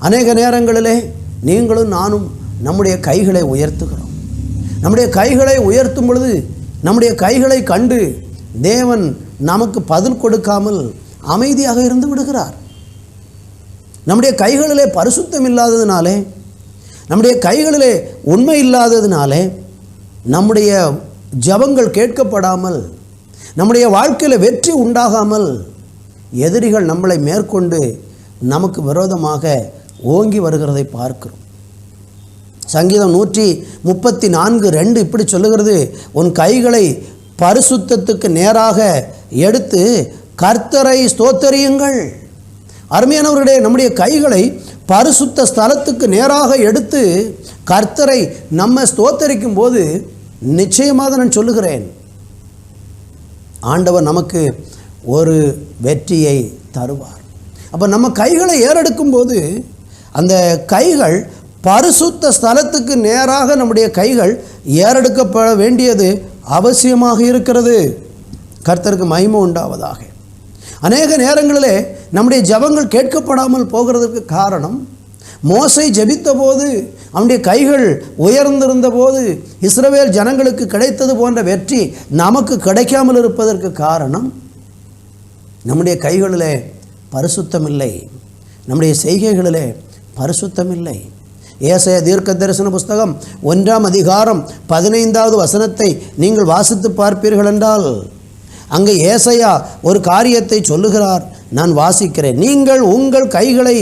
அநேக நேரங்களிலே நீங்களும் நானும் நம்முடைய கைகளை உயர்த்துகிறோம். நம்முடைய கைகளை உயர்த்தும் பொழுது நம்முடைய கைகளை கண்டு தேவன் நமக்கு பதில் கொடுக்காமல் அமைதியாக இருந்து விடுகிறார். நம்முடைய கைகளிலே பரிசுத்தம் இல்லாததினாலே, நம்முடைய கைகளிலே உண்மை இல்லாததினாலே நம்முடைய ஜெபங்கள் கேட்கப்படாமல், நம்முடைய வாழ்க்கையில் வெற்றி உண்டாகாமல் எதிரிகள் நம்மளை மேற்கொண்டு நமக்கு விரோதமாக ஓங்கி வருகிறதை பார்க்கிறோம். சங்கீதம் 134:2 இப்படி சொல்லுகிறது, உன் கைகளை பரிசுத்தத்துக்கு நேராக எடுத்து கர்த்தரை ஸ்தோத்தரியுங்கள். அருமையானவர்களே, நம்முடைய கைகளை பரிசுத்த ஸ்தலத்துக்கு நேராக எடுத்து கர்த்தரை நம்ம ஸ்தோத்தரிக்கும் போது நிச்சயமாக நான் சொல்லுகிறேன், ஆண்டவர் நமக்கு ஒரு வெற்றியை தருவார். அப்போ நம்ம கைகளை ஏறெடுக்கும் போது அந்த கைகள் பரிசுத்த ஸ்தலத்துக்கு நேராக நம்முடைய கைகள் ஏறெடுக்கப்பட வேண்டியது அவசியமாக இருக்கிறது. கர்த்தருக்கு மகிமை உண்டாவதாக. அநேக நேரங்களிலே நம்முடைய ஜெபங்கள் கேட்கப்படாமல் போகிறதுக்கு காரணம், மோசே ஜெபித்த போது அவனுடைய கைகள் உயர்ந்திருந்த போது இஸ்ரவேல் ஜனங்களுக்கு கிடைத்தது போன்ற வெற்றி நமக்கு கிடைக்காமல் இருப்பதற்கு காரணம், நம்முடைய கைகளிலே பரிசுத்தம் இல்லை, நம்முடைய செய்கைகளிலே பரிசுத்தம் இல்லை. ஏசாயா தீர்க்க தரிசன புஸ்தகம் 1:15 நீங்கள் வாசித்து பார்ப்பீர்கள் என்றால் அங்கே ஏசாயா ஒரு காரியத்தை சொல்லுகிறார். நான் வாசிக்கிறேன். நீங்கள் உங்கள் கைகளை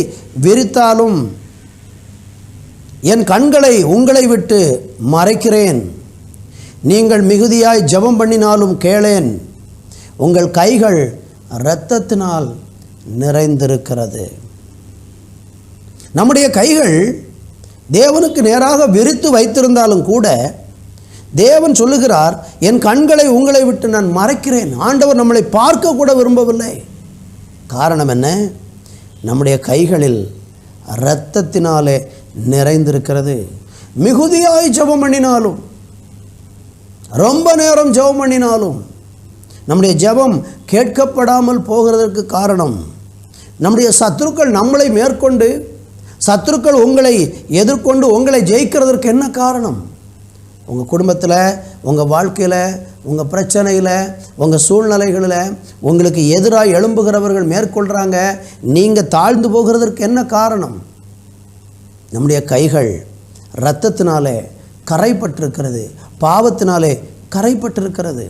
விரித்தாலும் என் கண்களை உங்களை விட்டு மறைக்கிறேன். நீங்கள் மிகுதியாய் ஜெபம் பண்ணினாலும் கேளேன். உங்கள் கைகள் இரத்தத்தினால் நிறைந்திருக்கிறது. நம்முடைய கைகள் தேவனுக்கு நேராக விரித்து வைத்திருந்தாலும் கூட தேவன் சொல்லுகிறார், என் கண்களை உங்களை விட்டு நான் மறைக்கிறேன். ஆண்டவர் நம்மளை பார்க்க கூட விரும்பவில்லை. காரணம் என்ன? நம்முடைய கைகளில் இரத்தத்தினாலே நிறைந்திருக்கிறது. மிகுதியாய் ஜெபம் பண்ணினாலும், ரொம்ப நேரம் ஜெபம் பண்ணினாலும் நம்முடைய ஜெபம் கேட்கப்படாமல் போகிறதற்கு காரணம், நம்முடைய சத்துருக்கள் நம்மளை மேற்கொண்டு, சத்துருக்கள் உங்களை எதிர்கொண்டு உங்களை ஜெயிக்கிறதற்கு என்ன காரணம்? உங்கள் குடும்பத்தில், உங்கள் வாழ்க்கையில், உங்கள் பிரச்சனையில், உங்கள் சூழ்நிலைகளில் உங்களுக்கு எதிராக எழும்புகிறவர்கள் மேற்கொள்கிறாங்க. நீங்கள் தாழ்ந்து போகிறதற்கு என்ன காரணம்? நம்முடைய கைகள் இரத்தத்தினாலே கரைப்பட்டிருக்கிறது, பாவத்தினாலே கரைப்பட்டிருக்கிறது.